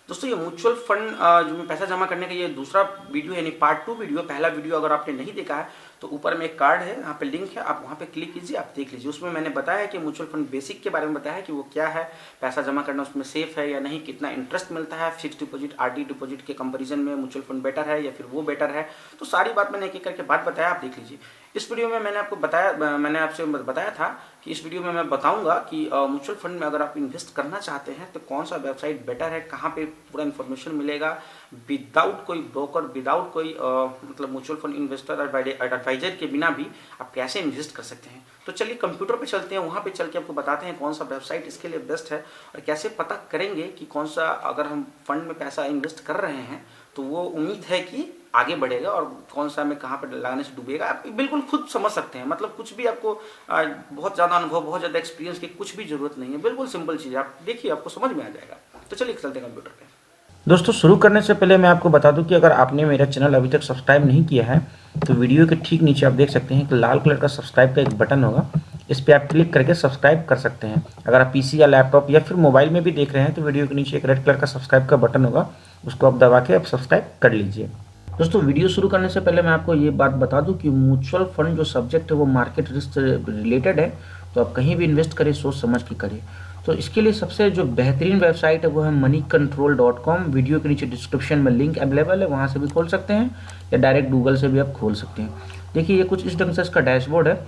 दोस्तों ये mutual fund जो में पैसा जमा करने का ये दूसरा वीडियो यानी पार्ट 2 वीडियो। पहला वीडियो अगर आपने नहीं देखा है तो ऊपर में एक कार्ड है, यहाँ पे लिंक है, आप वहाँ पे क्लिक कीजिए, आप देख लीजिए। उसमें मैंने बताया कि म्यूचुअल फंड बेसिक के बारे में बताया कि वो क्या है, पैसा जमा करना उसमें सेफ है या नहीं, कितना इंटरेस्ट मिलता है, फिक्स डिपॉजिट आरडी डिपॉजिट के कंपेरिजन में म्यूचुअल फंड बेटर है या फिर वो बेटर है। तो सारी बात मैंने एक एक करके बात बताया, आप देख लीजिए। इस वीडियो में मैंने आपसे बताया था कि इस वीडियो में मैं बताऊंगा कि म्यूचुअल फंड में अगर आप इन्वेस्ट करना चाहते हैं तो कौन सा वेबसाइट बेटर है, कहाँ पे पूरा इन्फॉर्मेशन मिलेगा विदाउट कोई ब्रोकर, विदाउट कोई मतलब म्यूचुअल फंड इन्वेस्टर एडवाइजर के बिना भी आप कैसे इन्वेस्ट कर सकते हैं। तो चलिए कंप्यूटर पे चलते हैं, वहाँ पे चल के आपको बताते हैं कौन सा वेबसाइट इसके लिए बेस्ट है और कैसे पता करेंगे कि कौन सा अगर हम फंड में पैसा इन्वेस्ट कर रहे हैं तो वो उम्मीद है कि आगे बढ़ेगा और कौन सा में कहाँ पर लगाने से डूबेगा। आप बिल्कुल खुद समझ सकते हैं, मतलब कुछ भी आपको बहुत ज़्यादा अनुभव, बहुत ज़्यादा एक्सपीरियंस की कुछ भी जरूरत नहीं है, बिल्कुल सिंपल चीज़ है, आप देखिए आपको समझ में आ जाएगा। तो चलिए चलते हैं कंप्यूटर पे। दोस्तों शुरू करने से पहले मैं आपको बता दूं कि अगर आपने मेरा चैनल अभी तक सब्सक्राइब नहीं किया है तो वीडियो के ठीक नीचे आप देख सकते हैं कि लाल कलर का सब्सक्राइब का एक बटन होगा, इस पर आप क्लिक करके सब्सक्राइब कर सकते हैं। अगर आप पीसी या लैपटॉप या फिर मोबाइल में भी देख रहे हैं तो वीडियो के नीचे एक रेड कलर का सब्सक्राइब का बटन होगा, उसको आप दबा के आप सब्सक्राइब कर लीजिए। दोस्तों वीडियो शुरू करने से पहले मैं आपको ये बात बता दूं कि म्यूचुअल फंड जो सब्जेक्ट है वो मार्केट रिस्क से रिलेटेड है, तो आप कहीं भी इन्वेस्ट करें सोच समझ के करें। तो इसके लिए सबसे जो बेहतरीन वेबसाइट है वो है moneycontrol.com। वीडियो के नीचे डिस्क्रिप्शन में लिंक अवेलेबल है, वहाँ से भी खोल सकते हैं या डायरेक्ट गूगल से भी आप खोल सकते हैं। देखिए ये कुछ इस ढंग से इसका डैशबोर्ड है,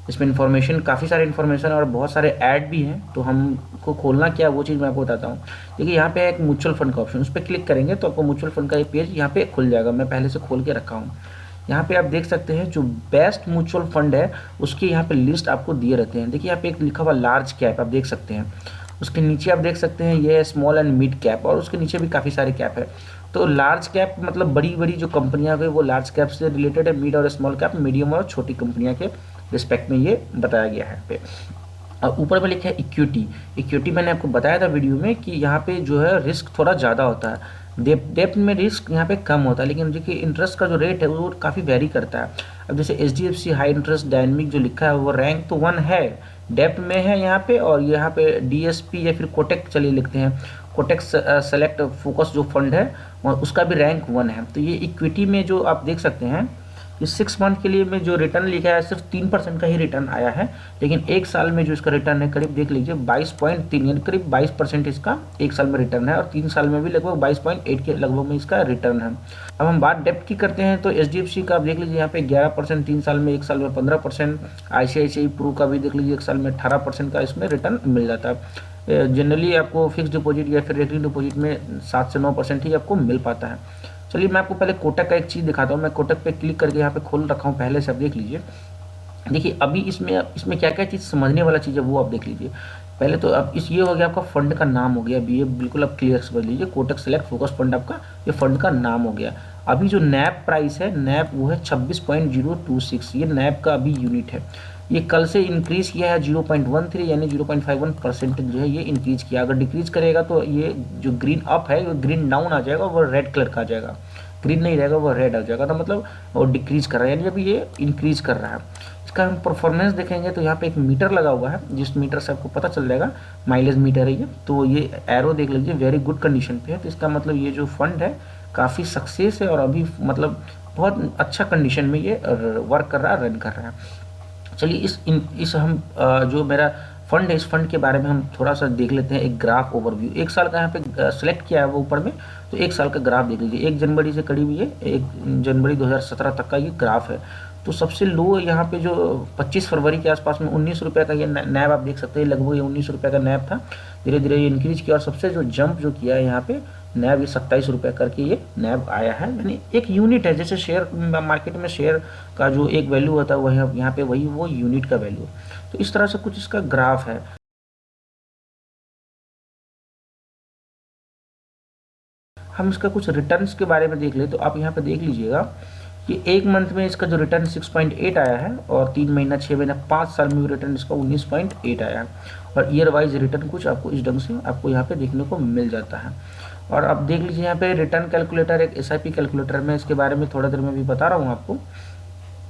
इसमें इन्फॉर्मेशन काफ़ी सारे इन्फॉर्मेशन और बहुत सारे ऐड भी हैं। तो हमको खोलना क्या वो चीज़ मैं आपको बताता हूँ। देखिए यहाँ पे है एक म्यूचुअल फंड का ऑप्शन, उस पर क्लिक करेंगे तो आपको म्यूचुअल फंड का ये पेज यहाँ पे खुल जाएगा। मैं पहले से खोल के रखा हूँ। यहाँ पे आप देख सकते हैं जो बेस्ट म्यूचुअल फंड है उसके यहाँ पे लिस्ट आपको दिए रहते हैं। देखिए यहाँ पे एक लिखा हुआ लार्ज कैप आप देख सकते हैं, उसके नीचे आप देख सकते हैं ये स्मॉल एंड मिड कैप, और उसके नीचे भी काफ़ी सारे कैप है। तो लार्ज कैप मतलब बड़ी बड़ी जो कंपनियां गई वो लार्ज कैप से रिलेटेड है, मिड और स्मॉल कैप मीडियम और छोटी कंपनियां के रिस्पेक्ट में ये बताया गया है पे। और ऊपर में लिखा है इक्विटी। इक्विटी मैंने आपको बताया था वीडियो में कि यहाँ पे जो है रिस्क थोड़ा ज़्यादा होता है, डेप्थ में रिस्क यहाँ पे कम होता है, लेकिन देखिए इंटरेस्ट का जो रेट है वो काफ़ी वेरी करता है। अब जैसे HDFC हाई इंटरेस्ट डायनेमिक जो लिखा है वो रैंक तो 1 है, डेप्थ में है यहाँ पे, और यहाँ पे DSP या फिर कोटेक चलिए लिखते हैं, कोटेक सेलेक्ट फोकस जो फंड है उसका भी रैंक 1 है। तो ये इक्विटी में जो आप देख सकते हैं कि 6 मंथ के लिए में जो रिटर्न लिखा है सिर्फ 3% का ही रिटर्न आया है, लेकिन एक साल में जो इसका रिटर्न है करीब देख लीजिए 22.3, यानी करीब 22% इसका एक साल में रिटर्न है, और 3 साल में भी लगभग 22.8 के लगभग में इसका रिटर्न है। अब हम बात डेप्थ की करते हैं तो HDFC का आप देख लीजिए यहाँ पे 11%, 3 साल में, एक साल में 15%। ICICI प्रू का भी देख लीजिए एक साल में 18% का इसमें रिटर्न मिल जाता है। जनरली आपको फिक्स डिपॉजिट या फिर रेकरिंग डिपॉजिट में 7 से 9% ही आपको मिल पाता है। चलिए मैं आपको पहले कोटक का एक चीज़ दिखाता हूँ। मैं कोटक पे क्लिक करके यहाँ पे खोल रखा हूँ पहले से, आप देख लीजिए। देखिए अभी इसमें क्या क्या चीज़ समझने वाला चीज़ है वो आप देख लीजिए। पहले तो अब ये हो गया आपका फंड का नाम हो गया, अभी ये बिल्कुल आप क्लियर समझ लीजिए, कोटक सेलेक्ट फोकस फंड आपका ये फंड का नाम हो गया। अभी जो नैब प्राइस है, नैब वो है 26.026, ये नैब का अभी यूनिट है। ये कल से इंक्रीज किया है 0.13 यानी 0.51% जो है ये इंक्रीज किया। अगर डिक्रीज करेगा तो ये जो ग्रीन अप है वो ग्रीन डाउन आ जाएगा, वो रेड कलर का आ जाएगा, ग्रीन नहीं रहेगा वो रेड आ जाएगा। तो मतलब वो डिक्रीज कर रहा है, यानी अभी ये इंक्रीज कर रहा है। इसका हम परफॉर्मेंस देखेंगे तो यहाँ पे एक मीटर लगा हुआ है, जिस मीटर से आपको पता चल जाएगा माइलेज मीटर है ये। तो ये एरो देख लीजिए वेरी गुड कंडीशन पे है, तो इसका मतलब ये जो फंड है काफ़ी सक्सेस है और अभी मतलब बहुत अच्छा कंडीशन में ये वर्क कर रहा है, रन कर रहा है। चलिए इस हम जो मेरा फंड है इस फंड के बारे में हम थोड़ा सा देख लेते हैं, एक ग्राफ ओवरव्यू। एक साल का यहाँ पे सेलेक्ट किया है वो ऊपर में, तो एक साल का ग्राफ देख लीजिए। 1 जनवरी से करीब ये 1 जनवरी 2017 तक का ये ग्राफ है। तो सबसे लो यहाँ पे जो 25 फरवरी के आसपास में 19 रुपये का ये नैब आप देख सकते हैं, लगभग ये 19 रुपये का नैब था। धीरे धीरे ये इंक्रीज किया और सबसे जो जंप जो किया है यहाँ पे नैब, ये 27 रुपये करके ये नैब आया है। यानी एक यूनिट है, जैसे शेयर मार्केट में शेयर का जो एक वैल्यू होता है वही यहाँ पे वही वो यूनिट का वैल्यू। तो इस तरह से कुछ इसका ग्राफ है। हम इसका कुछ रिटर्न्स के बारे में देख ले तो आप यहाँ पे देख लीजिएगा कि एक मंथ में इसका जो रिटर्न 6.8 आया है, और 3 महीना 6 महीना 5 साल में भी रिटर्न इसका 19.8 आया है, और ईयर वाइज रिटर्न कुछ आपको इस ढंग से आपको यहाँ पे देखने को मिल जाता है। और आप देख लीजिए यहाँ पे रिटर्न कैलकुलेटर, एक SIP कैलकुलेटर, मैं इसके बारे में थोड़ा देर में भी बता रहा हूँ आपको।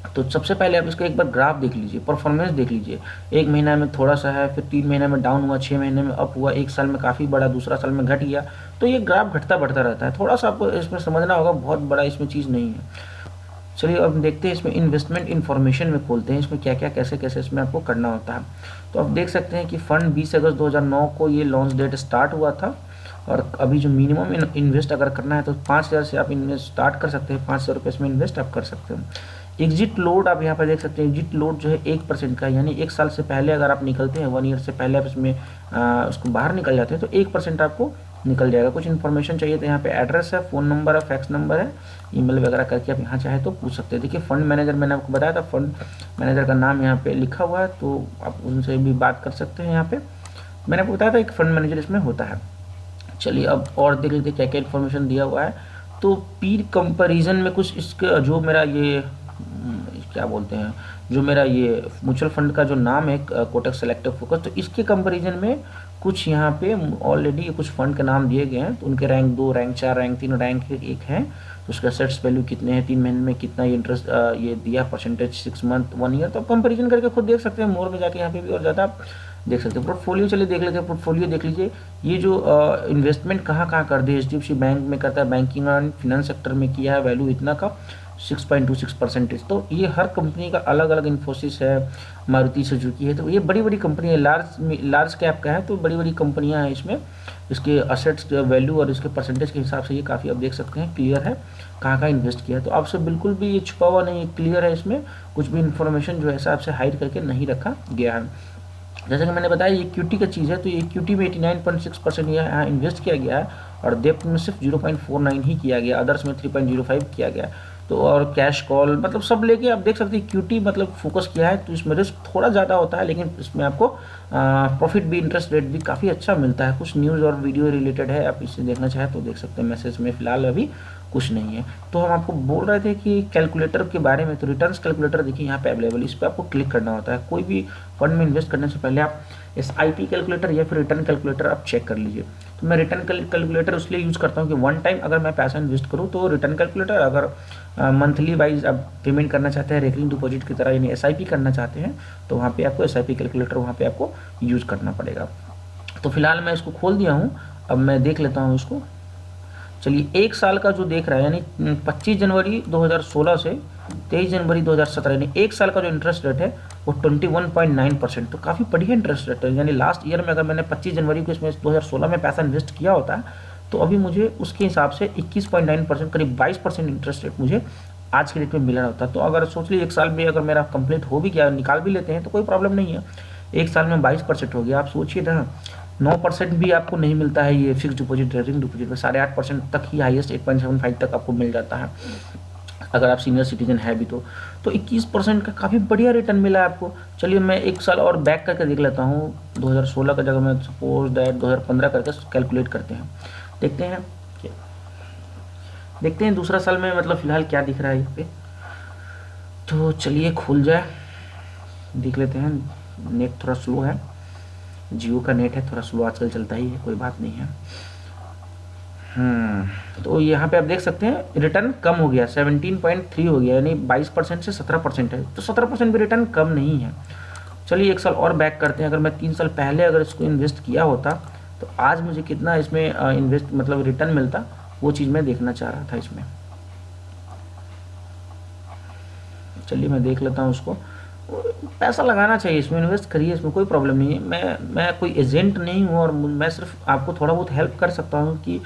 तो सबसे पहले आप इसका एक बार ग्राफ देख लीजिए, परफॉर्मेंस देख लीजिए। 1 महीना में थोड़ा सा है, फिर 3 महीने में डाउन हुआ, 6 महीने में अप हुआ, 1 साल में काफ़ी बढ़ा, दूसरा साल में घट गया। तो ये ग्राफ घटता बढ़ता रहता है, थोड़ा सा आपको इसमें समझना होगा, बहुत बड़ा इसमें चीज़ नहीं है। चलिए अब देखते हैं इसमें इन्वेस्टमेंट इन्फॉर्मेशन में खोलते हैं, इसमें क्या क्या कैसे कैसे इसमें आपको करना होता है। तो आप देख सकते हैं कि फ़ंड 20 अगस्त 2009 को ये लॉन्च डेट स्टार्ट हुआ था, और अभी जो मिनिमम इन्वेस्ट अगर करना है तो 5,000 से आप इन्वेस्ट स्टार्ट कर सकते हैं, 500 रुपये इसमें इन्वेस्ट आप कर सकते हैं। एग्जिट लोड आप यहाँ पर देख सकते हैं, एग्जिट लोड जो है 1% का, यानी 1 साल से पहले अगर आप निकलते हैं, 1 ईयर से पहले आप इसमें उसको बाहर निकल जाते हैं तो 1% आपको निकल जाएगा। कुछ इन्फॉर्मेशन चाहिए तो यहाँ पे एड्रेस है, फ़ोन नंबर है, फैक्स नंबर है, ईमेल वगैरह करके आप यहाँ चाहे तो पूछ सकते हैं। देखिए फंड मैनेजर मैंने आपको बताया था, फंड मैनेजर का नाम यहाँ पे लिखा हुआ है, तो आप उनसे भी बात कर सकते हैं। यहाँ पे मैंने आपको बताया था एक फंड मैनेजर इसमें होता है। चलिए अब और देख लेते क्या क्या इन्फॉर्मेशन दिया हुआ है। तो पीर कंपैरिजन में कुछ इसके जो मेरा ये क्या बोलते हैं, जो मेरा ये म्यूचुअल फंड का जो नाम है कोटक सेलेक्टिव फोकस, तो इसके कंपैरिजन में कुछ यहाँ पे ऑलरेडी कुछ फंड के नाम दिए गए हैं। तो उनके रैंक 2, रैंक 4, रैंक 3, रैंक 1 हैं। तो उसका सेट्स वैल्यू कितने हैं, 3 महीने में कितना ये इंटरेस्ट ये दिया, परसेंटेज 6 मंथ, 1 ईयर। तो आप कंपेरिजन करके खुद देख सकते हैं, मोर में जाके यहाँ पे भी और ज़्यादा आप देख सकते हैं। पोर्टफोलियो चलिए देख लेते हैं, पोर्टफोलियो देख लीजिए। ये जो इन्वेस्टमेंट कहाँ कहाँ कर दिए, HDFC बैंक में करता है, बैंकिंग एंड फिनेंस सेक्टर में किया है, वैल्यू इतना का 6.26%। तो ये हर कंपनी का अलग अलग, इन्फोसिस है, मारुति सुजुकी है, तो ये बड़ी बड़ी कंपनी है, लार्ज कैप का है, तो बड़ी बड़ी कंपनियां हैं इसमें। इसके असेट्स वैल्यू और इसके परसेंटेज के हिसाब से ये काफ़ी आप देख सकते हैं, क्लियर है कहाँ कहाँ इन्वेस्ट किया है। तो आपसे बिल्कुल भी ये छुपा हुआ नहीं है, क्लियर है, इसमें कुछ भी इन्फॉर्मेशन जो है ऐसा आपसे हाइड करके नहीं रखा गया है। जैसे कि मैंने बताया ये इक्विटी का चीज़ है, तो ये इक्विटी में 89.6% यहाँ इन्वेस्ट किया गया है, और डेप्ट में सिर्फ 0.49 ही किया गया, अदर्स में 3.05 किया गया। तो और कैश कॉल मतलब सब लेके आप देख सकते हैं इक्विटी मतलब फोकस किया है। तो इसमें रिस्क थोड़ा ज़्यादा होता है, लेकिन इसमें आपको प्रॉफिट भी, इंटरेस्ट रेट भी काफ़ी अच्छा मिलता है। कुछ न्यूज़ और वीडियो रिलेटेड है, आप इसे देखना चाहें तो देख सकते हैं। मैसेज में फ़िलहाल अभी कुछ नहीं है। तो हम आपको बोल रहे थे कि कैलकुलेटर के बारे में, तो रिटर्न्स कैलकुलेटर देखिए यहाँ पे अवेलेबल, इस पर आपको क्लिक करना होता है। कोई भी फंड में इन्वेस्ट करने से पहले आप SIP कैलकुलेटर या फिर रिटर्न कैलकुलेटर आप चेक कर लीजिए। तो मैं रिटर्न कैलकुलेटर इसलिए यूज़ करता हूँ कि वन टाइम अगर मैं पैसा इन्वेस्ट करूँ तो रिटर्न कैलकुलेटर, अगर मंथली वाइज आप पेमेंट करना चाहते हैं रेकरिंग डिपॉजिट की तरह, यानी SIP करना चाहते हैं, तो वहाँ पे आपको SIP कैलकुलेटर वहाँ पे आपको यूज़ करना पड़ेगा। तो फिलहाल मैं इसको खोल दिया हूँ, अब मैं देख लेता हूँ इसको। चलिए 1 साल का जो देख रहा है, यानी 25 जनवरी 2016 से 23 जनवरी 2017, यानी 1 साल का जो इंटरेस्ट रेट है वो 21.9%। तो काफ़ी बढ़िया इंटरेस्ट रेट है। यानी लास्ट ईयर में अगर मैंने 25 जनवरी को इसमें 2016 में पैसा इन्वेस्ट किया होता तो अभी मुझे उसके हिसाब से 21.9%, करीब 22% इंटरेस्ट रेट मुझे आज के डेट में मिल रहा होता। तो अगर सोच लीजिए 1 साल में अगर मेरा कंप्लीट हो भी गया, निकाल भी लेते हैं तो कोई प्रॉब्लम नहीं है। 1 साल में 22% हो गया। आप सोचिए ना, 9% भी आपको नहीं मिलता है ये फिक्स डिपॉजिट, रेकरिंग डिपॉजिट में 8.5% तक ही, हाईएस्ट 8.75 तक आपको मिल जाता है अगर आप सीनियर सिटीजन है भी तो 21% का काफ़ी बढ़िया रिटर्न मिला है आपको। चलिए मैं 1 साल और बैक करके देख लेता हूँ। 2016 का जगह मैं सपोज दैट 2015 करके कैलकुलेट करते हैं, देखते हैं दूसरा साल में मतलब फ़िलहाल क्या दिख रहा है यहाँ पे। तो चलिए खुल जाए, देख लेते हैं। नेट थोड़ा स्लो है, जियो का नेट है, थोड़ा स्लो आजकल चलता ही है, कोई बात नहीं है। तो यहाँ पे आप देख सकते हैं रिटर्न कम हो गया, 17.3 हो गया, यानी 22% से 17% है। तो 17% भी रिटर्न कम नहीं है। चलिए 1 साल और बैक करते हैं। अगर मैं 3 साल पहले अगर इसको इन्वेस्ट किया होता तो आज मुझे कितना इसमें इन्वेस्ट मतलब रिटर्न मिलता, वो चीज़ मैं देखना चाह रहा था इसमें। चलिए मैं देख लेता हूँ उसको। पैसा लगाना चाहिए इसमें, इन्वेस्ट करिए, इसमें कोई प्रॉब्लम नहीं है। मैं कोई एजेंट नहीं हूँ, और मैं सिर्फ आपको थोड़ा बहुत हेल्प कर सकता हूँ कि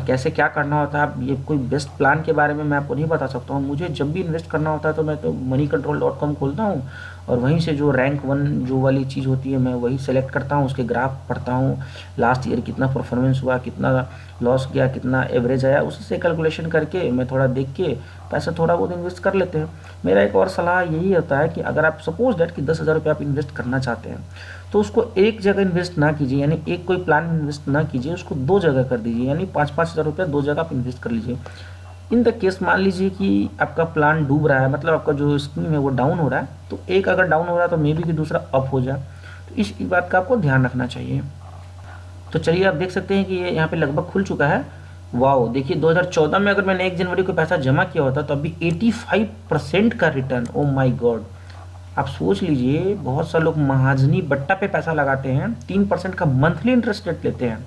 कैसे क्या करना होता है। ये कोई बेस्ट प्लान के बारे में मैं आपको नहीं बता सकता हूँ। मुझे जब भी इन्वेस्ट करना होता है तो मैं तो moneycontrol.com खोलता हूँ, और वहीं से जो रैंक 1 जो वाली चीज़ होती है मैं वही सेलेक्ट करता हूँ, उसके ग्राफ पढ़ता हूँ, लास्ट ईयर कितना परफॉर्मेंस हुआ, कितना लॉस गया, कितना एवरेज आया, उसी से कैलकुलेशन करके मैं थोड़ा देख के पैसा थोड़ा बहुत इन्वेस्ट कर लेते हैं। मेरा एक और सलाह यही होता है कि अगर आप सपोज दैट कि 10,000 रुपये आप इन्वेस्ट करना चाहते हैं तो उसको एक जगह इन्वेस्ट ना कीजिए, यानी एक कोई प्लान में इन्वेस्ट ना कीजिए, उसको 2 जगह कर दीजिए, यानी 5-5 हज़ार रुपये 2 जगह आप इन्वेस्ट कर लीजिए। इन द केस मान लीजिए कि आपका प्लान डूब रहा है, मतलब आपका जो स्कीम है वो डाउन हो रहा है, तो एक अगर डाउन हो रहा है तो मे बी कि दूसरा अप हो जाए। तो इस बात का आपको ध्यान रखना चाहिए। तो चलिए आप देख सकते हैं कि ये यहाँ पे लगभग खुल चुका है। वाओ, देखिए 2014 में अगर मैंने 1 जनवरी को पैसा जमा किया होता तो अभी 85% का रिटर्न। ओ माय गॉड, आप सोच लीजिए, बहुत सारे लोग महाजनी बट्टा पे पैसा लगाते हैं, 3% का मंथली इंटरेस्ट रेट लेते हैं।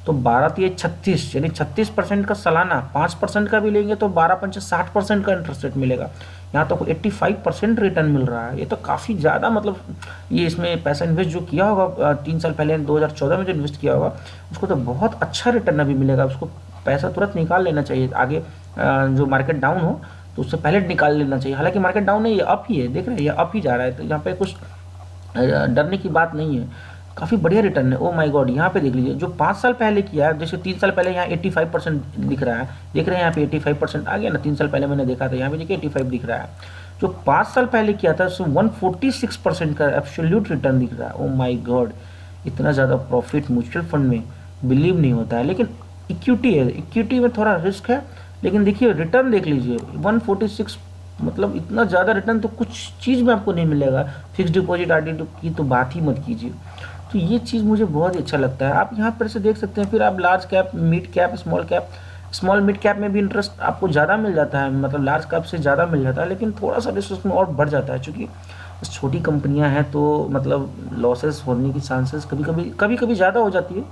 तो 12 तिये 36, यानी 36% का सालाना, 5% का भी लेंगे तो 12 पंचे 60% का इंटरेस्ट रेट मिलेगा। यहाँ तो 85% रिटर्न मिल रहा है। ये तो काफ़ी ज़्यादा, मतलब ये इसमें पैसा इन्वेस्ट जो किया होगा 3 साल पहले 2014 में जो इन्वेस्ट किया होगा, उसको तो बहुत अच्छा रिटर्न अभी मिलेगा। उसको पैसा तुरंत निकाल लेना चाहिए, आगे जो मार्केट डाउन हो तो उससे पहले निकाल लेना चाहिए। हालांकि मार्केट डाउन है, ये अप ही है, देख रहे हैं, ये अप ही जा रहा है, तो यहाँ पे कुछ डरने की बात नहीं है। काफ़ी बढ़िया रिटर्न है। ओ माय गॉड, यहाँ पे देख लीजिए, जो 5 साल पहले किया है, जैसे 3 साल पहले यहाँ 85% दिख रहा है, देख रहे हैं यहाँ पे 85% आ गया ना। 3 साल पहले मैंने देखा था, यहाँ पे देखिए 85 दिख रहा है। जो 5 साल पहले किया था उसमें 146% का एब्सोल्यूट रिटर्न दिख रहा है। ओ माय गॉड, इतना ज़्यादा प्रॉफिट म्यूचुअल फंड में बिलीव नहीं होता है। लेकिन इक्विटी है, इक्विटी में थोड़ा रिस्क है, लेकिन देखिए रिटर्न देख लीजिए 146, मतलब इतना ज़्यादा रिटर्न तो कुछ चीज़ में आपको नहीं मिलेगा। फिक्स डिपॉजिट आरडी की तो बात ही मत कीजिए। तो ये चीज़ मुझे बहुत ही अच्छा लगता है। आप यहाँ पर से देख सकते हैं। फिर आप large cap, mid cap, small mid cap में भी इंटरेस्ट आपको ज़्यादा मिल जाता है, मतलब लार्ज कैप से ज़्यादा मिल जाता है, लेकिन थोड़ा सा रिस्क उसमें और बढ़ जाता है, क्योंकि छोटी कंपनियां हैं तो मतलब लॉसेस होने की चांसेस कभी कभी ज़्यादा हो जाती है।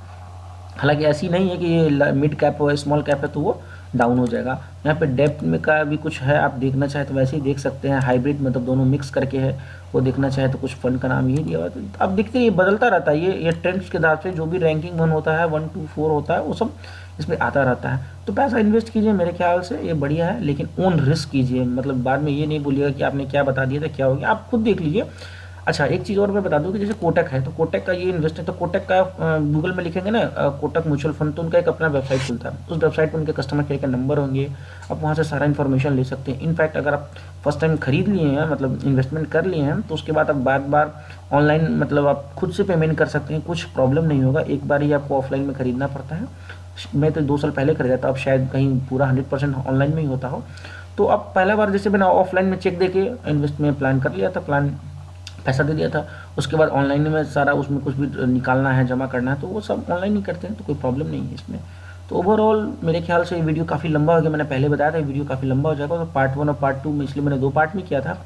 हालांकि ऐसी नहीं है कि ये मिड कैप हो, स्मॉल कैप है तो वो डाउन हो जाएगा। यहाँ पे डेप्थ में का भी कुछ है, आप देखना चाहे तो वैसे ही देख सकते हैं। हाइब्रिड मतलब दोनों मिक्स करके है, वो देखना चाहे तो कुछ फंड का नाम यही दिया हुआ है। तो आप देखते हैं ये बदलता रहता है, ये ट्रेंड्स के आधार से जो भी रैंकिंग 1 होता है, 1 to 4 होता है, वो सब इसमें आता रहता है। तो पैसा इन्वेस्ट कीजिए, मेरे ख्याल से ये बढ़िया है, लेकिन ओन रिस्क कीजिए। मतलब बाद में ये नहीं बोलिएगा कि आपने क्या बता दिया था क्या हो गया, आप खुद देख लीजिए। अच्छा, एक चीज़ और मैं बता दूं कि जैसे कोटक है, तो कोटक का ये इन्वेस्ट है, तो कोटक का गूगल में लिखेंगे ना कोटक म्यूचुअल फंड, तो उनका एक अपना वेबसाइट खुलता है। उस वेबसाइट पर उनके कस्टमर केयर के नंबर होंगे, आप वहाँ से सारा इन्फॉर्मेशन ले सकते हैं। इनफैक्ट अगर आप फर्स्ट टाइम खरीद लिए हैं, मतलब इन्वेस्टमेंट कर लिए हैं, तो उसके बाद आप बार बार ऑनलाइन, मतलब आप खुद से पेमेंट कर सकते हैं, कुछ प्रॉब्लम नहीं होगा। एक बार ही आपको ऑफलाइन में खरीदना पड़ता है। मैं तो 2 साल पहले खरीदा था, अब शायद कहीं पूरा 100% ऑनलाइन में ही होता हो। तो अब पहला बार जैसे मैंने ऑफलाइन में चेक दे के इन्वेस्ट में प्लान कर लिया था, पैसा दे दिया था। उसके बाद ऑनलाइन में सारा उसमें कुछ भी निकालना है, जमा करना है, तो वो सब ऑनलाइन ही करते हैं, तो कोई प्रॉब्लम नहीं है इसमें। तो ओवरऑल मेरे ख्याल से ये वीडियो काफ़ी लंबा हो गया, मैंने पहले बताया था ये वीडियो काफ़ी लंबा हो जाएगा, तो पार्ट 1 और पार्ट 2 में, इसलिए मैंने 2 पार्ट में किया था।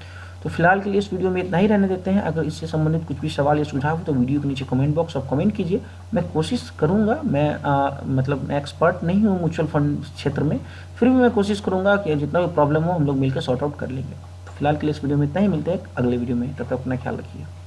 तो फिलहाल के लिए इस वीडियो में इतना ही रहने देते हैं। अगर इससे संबंधित कुछ भी सवाल या सुझाव हो तो वीडियो के नीचे कमेंट बॉक्स आप कमेंट कीजिए। मैं कोशिश करूँगा, मतलब मैं एक्सपर्ट नहीं हूँ म्यूचुअल फंड क्षेत्र में, फिर भी मैं कोशिश करूँगा कि जितना भी प्रॉब्लम हो हम लोग मिलकर सॉर्ट आउट कर लेंगे। तो फिलहाल के लिए इस वीडियो में इतना ही, मिलते हैं अगले वीडियो में, तब तक अपना ख्याल रखिए।